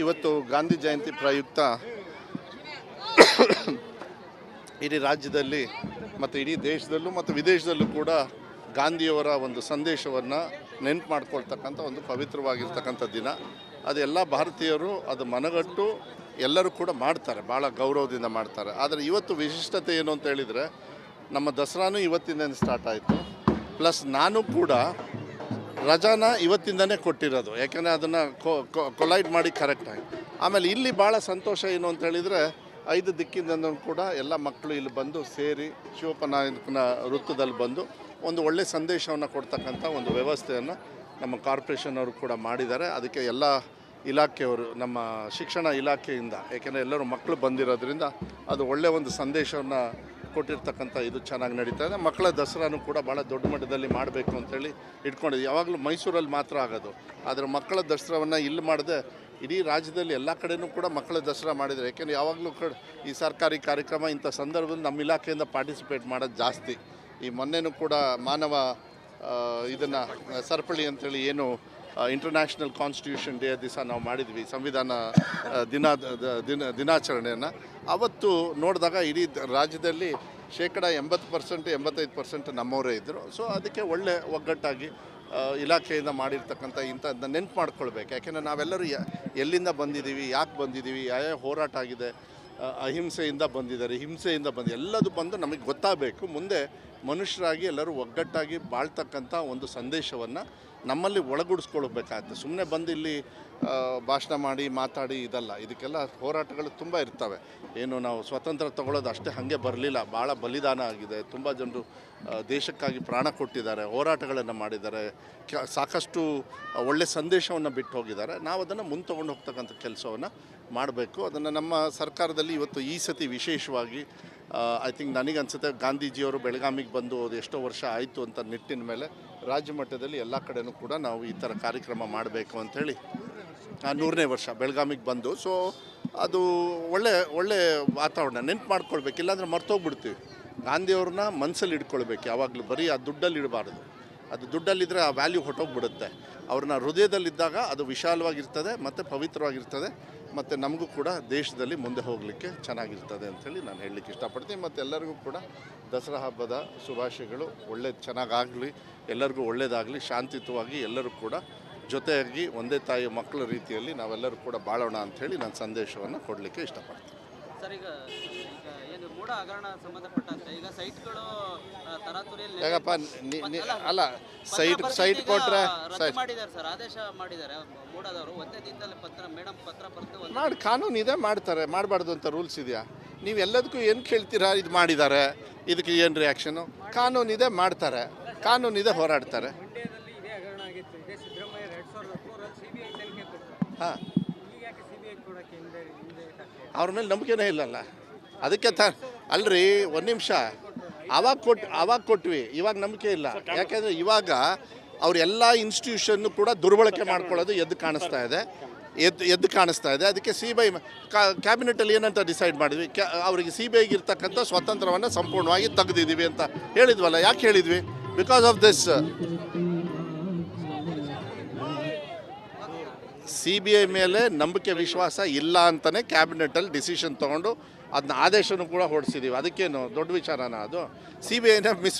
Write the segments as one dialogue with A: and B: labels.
A: ಇವತ್ತು ಗಾಂಧಿ ಜಯಂತಿ ಪ್ರಯುಕ್ತ ಇಡೀ ರಾಜ್ಯದಲ್ಲಿ ಮತ್ತು ಇಡೀ ದೇಶದಲ್ಲೂ ಮತ್ತು ವಿದೇಶದಲ್ಲೂ ಕೂಡ ಗಾಂಧಿಯವರ ಒಂದು ಸಂದೇಶವನ್ನು ನೆನಪು ಮಾಡ್ಕೊಳ್ತಕ್ಕಂಥ ಒಂದು ಪವಿತ್ರವಾಗಿರ್ತಕ್ಕಂಥ ದಿನ. ಅದೆಲ್ಲ ಭಾರತೀಯರು ಅದು ಮನಗಟ್ಟು ಎಲ್ಲರೂ ಕೂಡ ಮಾಡ್ತಾರೆ, ಭಾಳ ಗೌರವದಿಂದ ಮಾಡ್ತಾರೆ. ಆದರೆ ಇವತ್ತು ವಿಶಿಷ್ಟತೆ ಏನು ಅಂತ ಹೇಳಿದರೆ, ನಮ್ಮ ದಸರಾನೂ ಇವತ್ತಿಂದನೇ ಸ್ಟಾರ್ಟ್ ಆಯಿತು. ಪ್ಲಸ್ ನಾನು ಕೂಡ ರಜಾನ ಇವತ್ತಿಂದನೇ ಕೊಟ್ಟಿರೋದು, ಯಾಕೆಂದರೆ ಅದನ್ನು ಕೊಲೈಡ್ ಮಾಡಿ ಕರೆಕ್ಟಾಗಿ. ಆಮೇಲೆ ಇಲ್ಲಿ ಭಾಳ ಸಂತೋಷ ಏನು ಅಂತ ಹೇಳಿದರೆ, 5 ದಿಕ್ಕಿಂದ ಕೂಡ ಎಲ್ಲ ಮಕ್ಕಳು ಇಲ್ಲಿ ಬಂದು ಸೇರಿ ಶಿವಪ್ಪನಾಯಕನ ವೃತ್ತದಲ್ಲಿ ಬಂದು ಒಂದು ಒಳ್ಳೆಯ ಸಂದೇಶವನ್ನು ಕೊಡ್ತಕ್ಕಂಥ ಒಂದು ವ್ಯವಸ್ಥೆಯನ್ನು ನಮ್ಮ ಕಾರ್ಪೊರೇಷನ್ ಅವರು ಕೂಡ ಮಾಡಿದ್ದಾರೆ. ಅದಕ್ಕೆ ಎಲ್ಲ ಇಲಾಖೆಯವರು, ನಮ್ಮ ಶಿಕ್ಷಣ ಇಲಾಖೆಯಿಂದ, ಏಕೆಂದರೆ ಎಲ್ಲರೂ ಮಕ್ಕಳು ಬಂದಿರೋದ್ರಿಂದ ಅದು ಒಳ್ಳೆಯ ಒಂದು ಸಂದೇಶವನ್ನು ಕೊಟ್ಟಿರ್ತಕ್ಕಂಥ ಇದು ಚೆನ್ನಾಗಿ ನಡೀತಾ ಇದೆ. ಮಕ್ಕಳ ದಸರಾನು ಕೂಡ ಭಾಳ ದೊಡ್ಡ ಮಟ್ಟದಲ್ಲಿ ಮಾಡಬೇಕು ಅಂತೇಳಿ ಇಟ್ಕೊಂಡಿದ್ವಿ. ಯಾವಾಗಲೂ ಮೈಸೂರಲ್ಲಿ ಮಾತ್ರ ಆಗೋದು, ಆದರೆ ಮಕ್ಕಳ ದಸರಾವನ್ನು ಇಲ್ಲಿ ಮಾಡದೆ ಇಡೀ ರಾಜ್ಯದಲ್ಲಿ ಎಲ್ಲ ಕಡೆಯೂ ಕೂಡ ಮಕ್ಕಳ ದಸರಾ ಮಾಡಿದರೆ, ಯಾಕೆಂದರೆ ಯಾವಾಗಲೂ ಈ ಸರ್ಕಾರಿ ಕಾರ್ಯಕ್ರಮ ಇಂಥ ಸಂದರ್ಭದಲ್ಲಿ ನಮ್ಮ ಇಲಾಖೆಯಿಂದ ಪಾರ್ಟಿಸಿಪೇಟ್ ಮಾಡೋದು ಜಾಸ್ತಿ. ಈ ಮೊನ್ನೆನೂ ಕೂಡ ಮಾನವ ಇದನ್ನು ಸರಪಳಿ ಅಂಥೇಳಿ ಏನು ಇಂಟರ್ನ್ಯಾಷನಲ್ ಕಾನ್ಸ್ಟಿಟ್ಯೂಷನ್ ಡೇ ದಿವಸ ನಾವು ಮಾಡಿದ್ವಿ, ಸಂವಿಧಾನ ದಿನಾಚರಣೆಯನ್ನು. ಅವತ್ತು ನೋಡಿದಾಗ ಇಡೀ ರಾಜ್ಯದಲ್ಲಿ 80% 85% ನಮ್ಮವರೇ ಇದ್ದರು. ಸೊ ಅದಕ್ಕೆ ಒಳ್ಳೆ ಒಗ್ಗಟ್ಟಾಗಿ ಇಲಾಖೆಯಿಂದ ಮಾಡಿರ್ತಕ್ಕಂಥ ಇಂಥದ್ದನ್ನ ನೆನ್ಪು ಮಾಡ್ಕೊಳ್ಬೇಕು. ಯಾಕೆಂದರೆ ನಾವೆಲ್ಲರೂ ಎಲ್ಲಿಂದ ಬಂದಿದ್ದೀವಿ, ಯಾಕೆ ಬಂದಿದ್ದೀವಿ, ಯಾವ ಹೋರಾಟ ಆಗಿದೆ, ಅಹಿಂಸೆಯಿಂದ ಬಂದಿದ್ದಾರೆ, ಹಿಂಸೆಯಿಂದ ಎಲ್ಲದು ಬಂದು ನಮಗೆ ಗೊತ್ತಾಗಬೇಕು. ಮುಂದೆ ಮನುಷ್ಯರಾಗಿ ಎಲ್ಲರೂ ಒಗ್ಗಟ್ಟಾಗಿ ಬಾಳ್ತಕ್ಕಂಥ ಒಂದು ಸಂದೇಶವನ್ನು ನಮ್ಮಲ್ಲಿ ಒಳಗೂಡಿಸ್ಕೊಳ್ಬೇಕಾಗುತ್ತೆ. ಸುಮ್ಮನೆ ಬಂದು ಇಲ್ಲಿ ಭಾಷಣ ಮಾಡಿ ಮಾತಾಡಿ ಇದಲ್ಲ. ಇದಕ್ಕೆಲ್ಲ ಹೋರಾಟಗಳು ತುಂಬ ಇರ್ತವೆ. ಏನು ನಾವು ಸ್ವತಂತ್ರ ತಗೊಳ್ಳೋದು ಅಷ್ಟೇ ಹಾಗೆ ಬರಲಿಲ್ಲ, ಭಾಳ ಬಲಿದಾನ ಆಗಿದೆ. ತುಂಬ ಜನರು ದೇಶಕ್ಕಾಗಿ ಪ್ರಾಣ ಕೊಟ್ಟಿದ್ದಾರೆ, ಹೋರಾಟಗಳನ್ನು ಮಾಡಿದ್ದಾರೆ, ಸಾಕಷ್ಟು ಒಳ್ಳೆಯ ಸಂದೇಶವನ್ನು ಬಿಟ್ಟು ಹೋಗಿದ್ದಾರೆ. ನಾವು ಅದನ್ನು ಮುಂದೆ ತೊಗೊಂಡು ಹೋಗ್ತಕ್ಕಂಥ ಕೆಲಸವನ್ನು ಮಾಡಬೇಕು. ಅದನ್ನು ನಮ್ಮ ಸರ್ಕಾರದಲ್ಲಿ ಇವತ್ತು ಈ ಸತಿ ವಿಶೇಷವಾಗಿ ಐ ಥಿಂಕ್ ನನಗನ್ಸುತ್ತೆ ಗಾಂಧೀಜಿಯವರು ಬೆಳಗಾವಿಗೆ ಬಂದು ಅದು ಎಷ್ಟೋ ವರ್ಷ ಆಯಿತು ಅಂತ ನಿಟ್ಟಿನ ಮೇಲೆ ರಾಜ್ಯ ಮಟ್ಟದಲ್ಲಿ ಎಲ್ಲ ಕಡೆಯೂ ಕೂಡ ನಾವು ಈ ಥರ ಕಾರ್ಯಕ್ರಮ ಮಾಡಬೇಕು ಅಂಥೇಳಿ 100ನೇ ವರ್ಷ ಬೆಳಗಾವಿಗೆ ಬಂದು. ಸೊ ಅದು ಒಳ್ಳೆ ವಾತಾವರಣ ನೆನ್ಪು ಮಾಡ್ಕೊಳ್ಬೇಕು, ಇಲ್ಲಾಂದರೆ ಮರ್ತೋಗ್ಬಿಡ್ತೀವಿ. ಗಾಂಧಿಯವ್ರನ್ನ ಮನಸ್ಸಲ್ಲಿ ಇಟ್ಕೊಳ್ಬೇಕು ಯಾವಾಗಲೂ, ಬರೀ ಆ ದುಡ್ಡಲ್ಲಿ ಇಡಬಾರ್ದು. ಅದು ದುಡ್ಡಲ್ಲಿದ್ದರೆ ಆ ವ್ಯಾಲ್ಯೂ ಹೊಟ್ಟೋಗ್ಬಿಡುತ್ತೆ. ಅವ್ರನ್ನ ಹೃದಯದಲ್ಲಿದ್ದಾಗ ಅದು ವಿಶಾಲವಾಗಿರ್ತದೆ ಮತ್ತು ಪವಿತ್ರವಾಗಿರ್ತದೆ, ಮತ್ತು ನಮಗೂ ಕೂಡ ದೇಶದಲ್ಲಿ ಮುಂದೆ ಹೋಗಲಿಕ್ಕೆ ಚೆನ್ನಾಗಿರ್ತದೆ ಅಂಥೇಳಿ ನಾನು ಹೇಳಲಿಕ್ಕೆ ಇಷ್ಟಪಡ್ತೀನಿ. ಮತ್ತು ಎಲ್ಲರಿಗೂ ಕೂಡ ದಸರಾ ಹಬ್ಬದ ಶುಭಾಶಯಗಳು. ಚೆನ್ನಾಗಾಗಲಿ, ಎಲ್ಲರಿಗೂ ಒಳ್ಳೆಯದಾಗಲಿ, ಶಾಂತಿಯುತವಾಗಿ ಎಲ್ಲರೂ ಕೂಡ ಜೊತೆಯಾಗಿ ಒಂದೇ ತಾಯಿಯ ಮಕ್ಕಳ ರೀತಿಯಲ್ಲಿ ನಾವೆಲ್ಲರೂ ಕೂಡ ಬಾಳೋಣ ಅಂಥೇಳಿ ನಾನು ಸಂದೇಶವನ್ನು ಕೊಡಲಿಕ್ಕೆ ಇಷ್ಟಪಡ್ತೀನಿ.
B: ಸರ್, ಈಗ ಏನು ಮೂಢ ಹಗರಣ ಸಂಬಂಧಪಟ್ಟಂತೆ ಈಗ ಸೈಟ್ಗಳು ತರಾತುರಿಯಲ್ಲಿ
A: ಯಾಕಪ್ಪ ಅಲ್ಲ ಸೈಟ್ ಕೊಟ್ಟರೆ
B: ಮಾಡಿದ್ದಾರೆ ಸರ್, ಆದೇಶ ಮಾಡಿದ್ದಾರೆ ಮೂಡದವರು. ಒಂದೇ ದಿನದಲ್ಲಿ ಪತ್ರ ಬರೆದು
A: ಮಾಡಿ ಕಾನೂನು ಇದೆ, ಮಾಡ್ತಾರೆ. ಮಾಡಬಾರ್ದು ಅಂತ ರೂಲ್ಸ್ ಇದೆಯಾ? ನೀವು ಎಲ್ಲದಕ್ಕೂ ಏನು ಕೇಳ್ತೀರಾ? ಇದು ಮಾಡಿದ್ದಾರೆ, ಇದಕ್ಕೆ ಏನು ರಿಯಾಕ್ಷನು? ಕಾನೂನಿದೆ, ಮಾಡ್ತಾರೆ. ಕಾನೂನಿದೆ, ಹೋರಾಡ್ತಾರೆ. ಹಾಂ, ಅವ್ರ ಮೇಲೆ ನಂಬಿಕೆನೇ ಇಲ್ಲಲ್ಲ, ಅದಕ್ಕೆ ಅಲ್ರಿ. ಒಂದು ನಿಮಿಷ, ಅವಾಗ ಕೊಟ್ವಿ, ಇವಾಗ ನಂಬಿಕೆ ಇಲ್ಲ. ಯಾಕೆಂದರೆ ಇವಾಗ ಅವರೆಲ್ಲ ಇನ್ಸ್ಟಿಟ್ಯೂಷನ್ನು ಕೂಡ ದುರ್ಬಳಕೆ ಮಾಡ್ಕೊಳ್ಳೋದು ಎದ್ದು ಕಾಣಿಸ್ತಾ ಇದೆ. ಅದಕ್ಕೆ CBI ಕ್ಯಾಬಿನೆಟಲ್ಲಿ ಏನಂತ ಡಿಸೈಡ್ ಮಾಡಿದ್ವಿ, ಅವರಿಗೆ CBIಗೆ ಇರ್ತಕ್ಕಂಥ ಸ್ವತಂತ್ರವನ್ನು ಸಂಪೂರ್ಣವಾಗಿ ತೆಗೆದಿದ್ದೀವಿ ಅಂತ ಹೇಳಿದ್ವಲ್ಲ. ಯಾಕೆ ಹೇಳಿದ್ವಿ? ಬಿಕಾಸ್ ಆಫ್ ದಿಸ್ CBI ಮೇಲೆ ನಂಬಿಕೆ ವಿಶ್ವಾಸ ಇಲ್ಲ ಅಂತಲೇ ಕ್ಯಾಬಿನೆಟಲ್ಲಿ ಡಿಸಿಷನ್ ತೊಗೊಂಡು ಅದನ್ನ ಆದೇಶನೂ ಕೂಡ ಹೊರಡಿಸಿದ್ದೀವಿ. ಅದಕ್ಕೇನು ದೊಡ್ಡ ವಿಚಾರನ ಅದು? CBIನ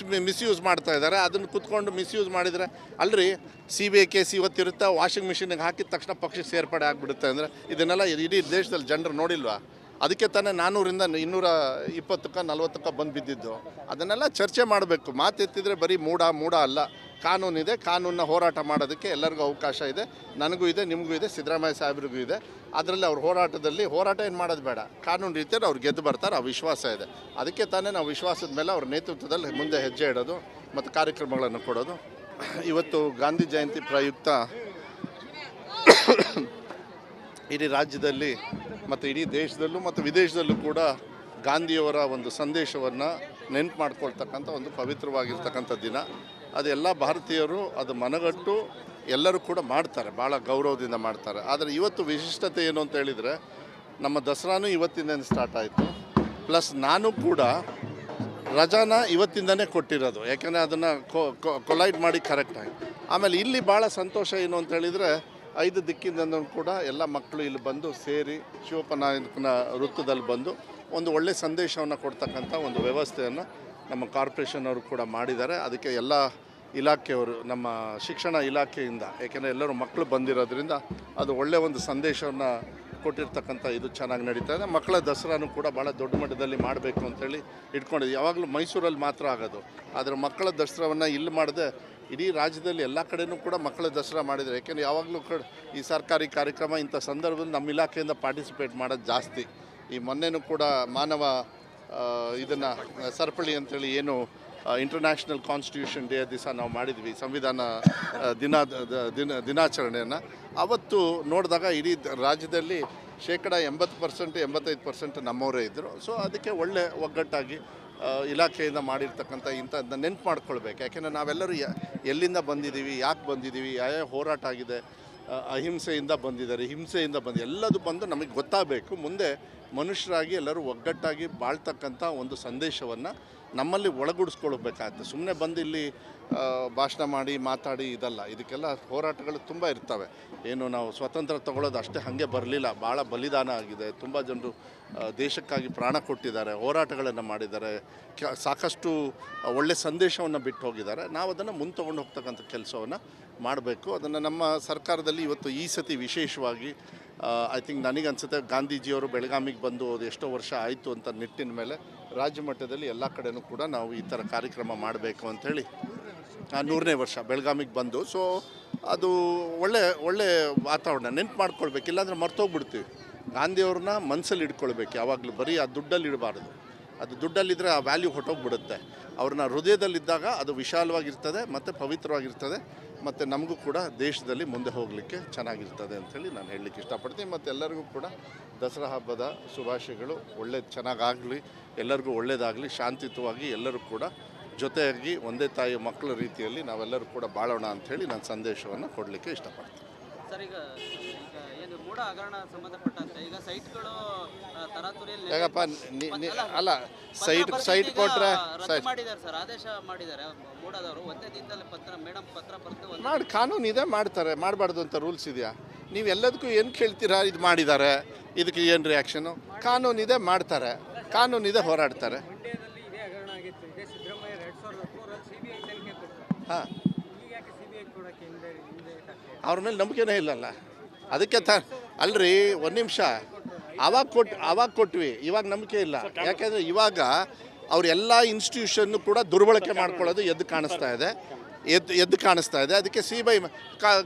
A: ಮಿಸ್ಯೂಸ್ ಮಾಡ್ತಾ ಇದ್ದಾರೆ. ಅದನ್ನು ಕುತ್ಕೊಂಡು ಮಿಸ್ಯೂಸ್ ಮಾಡಿದರೆ ಅಲ್ರಿ, CBI ಕೇಸ್ ಇವತ್ತಿರುತ್ತೆ, ವಾಷಿಂಗ್ ಮಿಷಿನಿಗೆ ಹಾಕಿದ ತಕ್ಷಣ ಪಕ್ಷಕ್ಕೆ ಸೇರ್ಪಡೆ ಆಗಿಬಿಡುತ್ತೆ ಅಂದರೆ ಇದನ್ನೆಲ್ಲ ಇಡೀ ದೇಶದಲ್ಲಿ ಜನರು ನೋಡಿಲ್ವಾ? ಅದಕ್ಕೆ ತಾನೇ 400ರಿಂದ 220ಕ್ಕೆ 40ಕ್ಕೆ ಬಂದು ಬಿದ್ದಿದ್ದು. ಅದನ್ನೆಲ್ಲ ಚರ್ಚೆ ಮಾಡಬೇಕು. ಮಾತೆತ್ತಿದ್ರೆ ಬರೀ ಮೂಡ ಅಲ್ಲ, ಕಾನೂನಿದೆ. ಕಾನೂನನ್ನ ಹೋರಾಟ ಮಾಡೋದಕ್ಕೆ ಎಲ್ಲರಿಗೂ ಅವಕಾಶ ಇದೆ, ನನಗೂ ಇದೆ, ನಿಮಗೂ ಇದೆ, ಸಿದ್ದರಾಮಯ್ಯ ಸಾಹೇಬ್ರಿಗೂ ಇದೆ. ಅದರಲ್ಲಿ ಅವ್ರ ಹೋರಾಟ ಏನು ಮಾಡೋದು ಬೇಡ, ಕಾನೂನು ರೀತಿಯಲ್ಲಿ ಅವ್ರು ಗೆದ್ದು ಬರ್ತಾರೆ, ಆ ವಿಶ್ವಾಸ ಇದೆ. ಅದಕ್ಕೆ ತಾನೇ ನಾವು ವಿಶ್ವಾಸದ ಮೇಲೆ ಅವ್ರ ನೇತೃತ್ವದಲ್ಲಿ ಮುಂದೆ ಹೆಜ್ಜೆ ಇಡೋದು ಮತ್ತು ಕಾರ್ಯಕ್ರಮಗಳನ್ನು ಕೊಡೋದು. ಇವತ್ತು ಗಾಂಧಿ ಜಯಂತಿ ಪ್ರಯುಕ್ತ ಇಡೀ ರಾಜ್ಯದಲ್ಲಿ ಮತ್ತು ಇಡೀ ದೇಶದಲ್ಲೂ ಮತ್ತು ವಿದೇಶದಲ್ಲೂ ಕೂಡ ಗಾಂಧಿಯವರ ಒಂದು ಸಂದೇಶವನ್ನು ನೆನಪು ಮಾಡ್ಕೊಳ್ತಕ್ಕಂಥ ಒಂದು ಪವಿತ್ರವಾಗಿರ್ತಕ್ಕಂಥ ದಿನ. ಅದೆಲ್ಲ ಭಾರತೀಯರು ಅದು ಮನಗಟ್ಟು ಎಲ್ಲರೂ ಕೂಡ ಮಾಡ್ತಾರೆ, ಭಾಳ ಗೌರವದಿಂದ ಮಾಡ್ತಾರೆ. ಆದರೆ ಇವತ್ತು ವಿಶಿಷ್ಟತೆ ಏನು ಅಂತ ಹೇಳಿದರೆ, ನಮ್ಮ ದಸರಾನೂ ಇವತ್ತಿಂದನೇ ಸ್ಟಾರ್ಟ್ ಆಯಿತು. ಪ್ಲಸ್ ನಾನು ಕೂಡ ರಜಾನ ಇವತ್ತಿಂದನೇ ಕೊಟ್ಟಿರೋದು, ಯಾಕೆಂದರೆ ಅದನ್ನು ಕೊಲೈಡ್ ಮಾಡಿ ಕರೆಕ್ಟಾಗಿ. ಆಮೇಲೆ ಇಲ್ಲಿ ಭಾಳ ಸಂತೋಷ ಏನು ಅಂತ ಹೇಳಿದರೆ, 5 ದಿಕ್ಕಿಂದನೂ ಕೂಡ ಎಲ್ಲ ಮಕ್ಕಳು ಇಲ್ಲಿ ಬಂದು ಸೇರಿ ಶಿವಪ್ಪನಾಯಕನ ವೃತ್ತದಲ್ಲಿ ಬಂದು ಒಂದು ಒಳ್ಳೆಯ ಸಂದೇಶವನ್ನು ಕೊಡ್ತಕ್ಕಂಥ ಒಂದು ವ್ಯವಸ್ಥೆಯನ್ನು ನಮ್ಮ ಕಾರ್ಪೊರೇಷನ್ ಅವರು ಕೂಡ ಮಾಡಿದ್ದಾರೆ. ಅದಕ್ಕೆ ಎಲ್ಲ ಇಲಾಖೆಯವರು, ನಮ್ಮ ಶಿಕ್ಷಣ ಇಲಾಖೆಯಿಂದ, ಏಕೆಂದರೆ ಎಲ್ಲರೂ ಮಕ್ಕಳು ಬಂದಿರೋದ್ರಿಂದ ಅದು ಒಳ್ಳೆಯ ಒಂದು ಸಂದೇಶವನ್ನು ಕೊಟ್ಟಿರ್ತಕ್ಕಂಥ ಇದು ಚೆನ್ನಾಗಿ ನಡೀತಾ ಇದೆ. ಮಕ್ಕಳ ದಸರಾನು ಕೂಡ ಭಾಳ ದೊಡ್ಡ ಮಟ್ಟದಲ್ಲಿ ಮಾಡಬೇಕು ಅಂತೇಳಿ ಇಟ್ಕೊಂಡಿದ್ವಿ. ಯಾವಾಗಲೂ ಮೈಸೂರಲ್ಲಿ ಮಾತ್ರ ಆಗೋದು, ಆದರೆ ಮಕ್ಕಳ ದಸರಾವನ್ನು ಇಲ್ಲಿ ಮಾಡದೆ ಇಡೀ ರಾಜ್ಯದಲ್ಲಿ ಎಲ್ಲ ಕಡೆಯೂ ಕೂಡ ಮಕ್ಕಳ ದಸರಾ ಮಾಡಿದರೆ, ಯಾಕೆಂದರೆ ಯಾವಾಗಲೂ ಈ ಸರ್ಕಾರಿ ಕಾರ್ಯಕ್ರಮ ಇಂಥ ಸಂದರ್ಭದಲ್ಲಿ ನಮ್ಮ ಇಲಾಖೆಯಿಂದ ಪಾರ್ಟಿಸಿಪೇಟ್ ಮಾಡೋದು ಜಾಸ್ತಿ. ಈ ಮೊನ್ನೆನೂ ಕೂಡ ಮಾನವ ಇದನ್ನು ಸರಪಳಿ ಅಂತೇಳಿ ಏನು ಇಂಟರ್ನ್ಯಾಷನಲ್ ಕಾನ್ಸ್ಟಿಟ್ಯೂಷನ್ ಡೇ ದಿವಸ ನಾವು ಮಾಡಿದ್ವಿ, ಸಂವಿಧಾನ ದಿನಾಚರಣೆಯನ್ನು. ಅವತ್ತು ನೋಡಿದಾಗ ಇಡೀ ರಾಜ್ಯದಲ್ಲಿ 80% 85% ನಮ್ಮವರೇ ಇದ್ದರು. ಸೊ ಅದಕ್ಕೆ ಒಳ್ಳೆ ಒಗ್ಗಟ್ಟಾಗಿ ಇಲಾಖೆಯಿಂದ ಮಾಡಿರ್ತಕ್ಕಂಥ ಇಂಥದ್ದನ್ನ ನೆನ್ಪು ಮಾಡ್ಕೊಳ್ಬೇಕು. ಯಾಕೆಂದರೆ ನಾವೆಲ್ಲರೂ ಎಲ್ಲಿಂದ ಬಂದಿದ್ದೀವಿ, ಯಾಕೆ ಬಂದಿದ್ದೀವಿ, ಯಾವ ಹೋರಾಟ ಆಗಿದೆ, ಅಹಿಂಸೆಯಿಂದ ಬಂದಿದ್ದಾರೆ, ಹಿಂಸೆಯಿಂದ ಎಲ್ಲದು ಬಂದು ನಮಗೆ ಗೊತ್ತಾಗಬೇಕು. ಮುಂದೆ ಮನುಷ್ಯರಾಗಿ ಎಲ್ಲರೂ ಒಗ್ಗಟ್ಟಾಗಿ ಬಾಳ್ತಕ್ಕಂಥ ಒಂದು ಸಂದೇಶವನ್ನು ನಮ್ಮಲ್ಲಿ ಒಳಗೂಡಿಸ್ಕೊಳ್ಬೇಕಾಗುತ್ತೆ. ಸುಮ್ಮನೆ ಬಂದು ಇಲ್ಲಿ ಭಾಷಣ ಮಾಡಿ ಮಾತಾಡಿ ಇದಲ್ಲ. ಇದಕ್ಕೆಲ್ಲ ಹೋರಾಟಗಳು ತುಂಬ ಇರ್ತವೆ. ಏನು ನಾವು ಸ್ವತಂತ್ರ ತಗೊಳ್ಳೋದು ಅಷ್ಟೇ ಹಾಗೆ ಬರಲಿಲ್ಲ, ಭಾಳ ಬಲಿದಾನ ಆಗಿದೆ. ತುಂಬ ಜನರು ದೇಶಕ್ಕಾಗಿ ಪ್ರಾಣ ಕೊಟ್ಟಿದ್ದಾರೆ, ಹೋರಾಟಗಳನ್ನು ಮಾಡಿದ್ದಾರೆ, ಸಾಕಷ್ಟು ಒಳ್ಳೆಯ ಸಂದೇಶವನ್ನು ಬಿಟ್ಟು ಹೋಗಿದ್ದಾರೆ. ನಾವು ಅದನ್ನು ಮುಂದೆ ತೊಗೊಂಡು ಹೋಗ್ತಕ್ಕಂಥ ಕೆಲಸವನ್ನು ಮಾಡಬೇಕು. ಅದನ್ನು ನಮ್ಮ ಸರ್ಕಾರದಲ್ಲಿ ಇವತ್ತು ಈ ಸತಿ ವಿಶೇಷವಾಗಿ ಐ ಥಿಂಕ್ ನನಗನ್ಸುತ್ತೆ ಗಾಂಧೀಜಿಯವರು ಬೆಳಗಾವಿಗೆ ಬಂದು ಅದು ಎಷ್ಟೋ ವರ್ಷ ಆಯಿತು ಅಂತ ನಿಟ್ಟಿನ ಮೇಲೆ ರಾಜ್ಯ ಮಟ್ಟದಲ್ಲಿ ಎಲ್ಲ ಕಡೆಯೂ ಕೂಡ ನಾವು ಈ ಥರ ಕಾರ್ಯಕ್ರಮ ಮಾಡಬೇಕು ಅಂಥೇಳಿ 100ನೇ ವರ್ಷ ಬೆಳಗಾವಿಗೆ ಬಂದು. ಸೊ ಅದು ಒಳ್ಳೆ ವಾತಾವರಣ ನೆನ್ಪು ಮಾಡ್ಕೊಳ್ಬೇಕು, ಇಲ್ಲಾಂದರೆ ಮರ್ತೋಗ್ಬಿಡ್ತೀವಿ. ಗಾಂಧಿಯವ್ರನ್ನ ಮನಸ್ಸಲ್ಲಿ ಇಟ್ಕೊಳ್ಬೇಕು ಯಾವಾಗಲೂ, ಬರೀ ಆ ದುಡ್ಡಲ್ಲಿ ಇಡಬಾರ್ದು. ಅದು ದುಡ್ಡಲ್ಲಿದ್ದರೆ ಆ ವ್ಯಾಲ್ಯೂ ಹೊಟ್ಟೋಗ್ಬಿಡುತ್ತೆ. ಅವ್ರನ್ನ ಹೃದಯದಲ್ಲಿದ್ದಾಗ ಅದು ವಿಶಾಲವಾಗಿರ್ತದೆ ಮತ್ತು ಪವಿತ್ರವಾಗಿರ್ತದೆ, ಮತ್ತು ನಮಗೂ ಕೂಡ ದೇಶದಲ್ಲಿ ಮುಂದೆ ಹೋಗಲಿಕ್ಕೆ ಚೆನ್ನಾಗಿರ್ತದೆ ಅಂಥೇಳಿ ನಾನು ಹೇಳಲಿಕ್ಕೆ ಇಷ್ಟಪಡ್ತೀನಿ. ಮತ್ತು ಎಲ್ಲರಿಗೂ ಕೂಡ ದಸರಾ ಹಬ್ಬದ ಶುಭಾಶಯಗಳು. ಚೆನ್ನಾಗಾಗಲಿ, ಎಲ್ಲರಿಗೂ ಒಳ್ಳೆಯದಾಗಲಿ, ಶಾಂತಿಯುತವಾಗಿ ಎಲ್ಲರೂ ಕೂಡ ಜೊತೆಯಾಗಿ ಒಂದೇ ತಾಯಿ ಮಕ್ಕಳ ರೀತಿಯಲ್ಲಿ ನಾವೆಲ್ಲರೂ ಕೂಡ ಬಾಳೋಣ ಅಂಥೇಳಿ ನಾನು ಸಂದೇಶವನ್ನು ಕೊಡಲಿಕ್ಕೆ ಇಷ್ಟಪಡ್ತೀನಿ.
B: ಸರ್, ಈಗ ಏನು ಮೂಢ ಹಗರಣ ಸಂಬಂಧಪಟ್ಟಂತೆ ಈಗ ಸೈಟ್ಗಳು ತರಾತುರಿಯಲ್ಲಿ
A: ಯಾಕಪ್ಪ ಅಲ್ಲ ಸೈಟ್ ಕೊಟ್ಟರೆ
B: ಮಾಡಿದ್ದಾರೆ ಸರ್, ಆದೇಶ ಮಾಡಿದ್ದಾರೆ ಮೂಡದವರು. ಒಂದೇ ದಿನದಲ್ಲಿ ಪತ್ರ ಬರೆದು
A: ಮಾಡಿ ಕಾನೂನು ಇದೆ, ಮಾಡ್ತಾರೆ. ಮಾಡಬಾರ್ದು ಅಂತ ರೂಲ್ಸ್ ಇದೆಯಾ? ನೀವು ಎಲ್ಲದಕ್ಕೂ ಏನು ಕೇಳ್ತೀರಾ? ಇದು ಮಾಡಿದ್ದಾರೆ, ಇದಕ್ಕೆ ಏನು ರಿಯಾಕ್ಷನು? ಕಾನೂನಿದೆ, ಮಾಡ್ತಾರೆ. ಕಾನೂನಿದೆ, ಹೋರಾಡ್ತಾರೆ. ಹಾಂ, ಅವ್ರ ಮೇಲೆ ನಂಬಿಕೆನೇ ಇಲ್ಲಲ್ಲ, ಅದಕ್ಕೆ ಅಲ್ರಿ ಒಂದು ನಿಮಿಷ, ಅವಾಗ ಕೊಟ್ವಿ, ಇವಾಗ ನಂಬಿಕೆ ಇಲ್ಲ. ಯಾಕೆಂದರೆ ಇವಾಗ ಅವರೆಲ್ಲ ಇನ್ಸ್ಟಿಟ್ಯೂಷನ್ನು ಕೂಡ ದುರ್ಬಳಕೆ ಮಾಡ್ಕೊಳ್ಳೋದು ಎದ್ದು ಕಾಣಿಸ್ತಾ ಇದೆ. ಅದಕ್ಕೆ CBI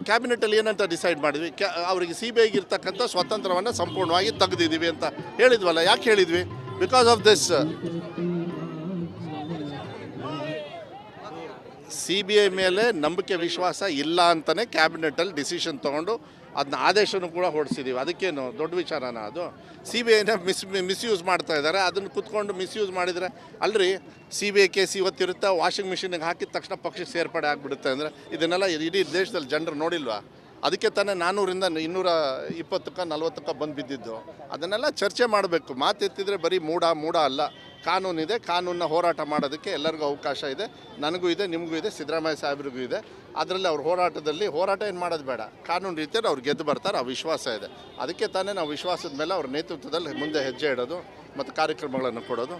A: ಕ್ಯಾಬಿನೆಟಲ್ಲಿ ಏನಂತ ಡಿಸೈಡ್ ಮಾಡಿದ್ವಿ, ಅವರಿಗೆ CBIಗೆ ಇರ್ತಕ್ಕಂಥ ಸ್ವತಂತ್ರವನ್ನು ಸಂಪೂರ್ಣವಾಗಿ ತೆಗೆದಿದ್ದೀವಿ ಅಂತ ಹೇಳಿದ್ವಲ್ಲ. ಯಾಕೆ ಹೇಳಿದ್ವಿ? ಬಿಕಾಸ್ ಆಫ್ ದಿಸ್ CBI ಮೇಲೆ ನಂಬಿಕೆ ವಿಶ್ವಾಸ ಇಲ್ಲ ಅಂತಲೇ ಕ್ಯಾಬಿನೆಟಲ್ಲಿ ಡಿಸಿಷನ್ ತೊಗೊಂಡು ಅದನ್ನ ಆದೇಶನೂ ಕೂಡ ಹೊರಡಿಸಿದ್ದೀವಿ. ಅದಕ್ಕೇನು ದೊಡ್ಡ ವಿಚಾರನ ಅದು? CBIನ ಮಿಸ್ಯೂಸ್ ಮಾಡ್ತಾ ಇದ್ದಾರೆ. ಅದನ್ನು ಕುತ್ಕೊಂಡು ಮಿಸ್ಯೂಸ್ ಮಾಡಿದರೆ ಅಲ್ರಿ, CBI ಕೇಸ್ ಇವತ್ತಿರುತ್ತೆ, ವಾಷಿಂಗ್ ಮಿಷಿನಿಗೆ ಹಾಕಿದ ತಕ್ಷಣ ಪಕ್ಷಕ್ಕೆ ಸೇರ್ಪಡೆ ಆಗಿಬಿಡುತ್ತೆ ಅಂದರೆ ಇದನ್ನೆಲ್ಲ ಇಡೀ ದೇಶದಲ್ಲಿ ಜನರು ನೋಡಿಲ್ವಾ? ಅದಕ್ಕೆ ತಾನೇ 400ರಿಂದ 220ಕ್ಕೆ 40ಕ್ಕೆ ಬಂದು ಬಿದ್ದಿದ್ದು. ಅದನ್ನೆಲ್ಲ ಚರ್ಚೆ ಮಾಡಬೇಕು. ಮಾತೆತ್ತಿದ್ರೆ ಬರೀ ಮೂಢ ಅಲ್ಲ, ಕಾನೂನಿದೆ. ಕಾನೂನನ್ನ ಹೋರಾಟ ಮಾಡೋದಕ್ಕೆ ಎಲ್ಲರಿಗೂ ಅವಕಾಶ ಇದೆ, ನನಗೂ ಇದೆ, ನಿಮಗೂ ಇದೆ, ಸಿದ್ದರಾಮಯ್ಯ ಸಾಹೇಬ್ರಿಗೂ ಇದೆ. ಅದರಲ್ಲಿ ಅವ್ರ ಹೋರಾಟ ಏನು ಮಾಡೋದು ಬೇಡ, ಕಾನೂನು ರೀತಿಯಲ್ಲಿ ಅವ್ರು ಗೆದ್ದು ಬರ್ತಾರೆ, ಆ ವಿಶ್ವಾಸ ಇದೆ. ಅದಕ್ಕೆ ತಾನೇ ನಾವು ವಿಶ್ವಾಸದ ಮೇಲೆ ಅವ್ರ ನೇತೃತ್ವದಲ್ಲಿ ಮುಂದೆ ಹೆಜ್ಜೆ ಇಡೋದು ಮತ್ತು ಕಾರ್ಯಕ್ರಮಗಳನ್ನು ಕೊಡೋದು.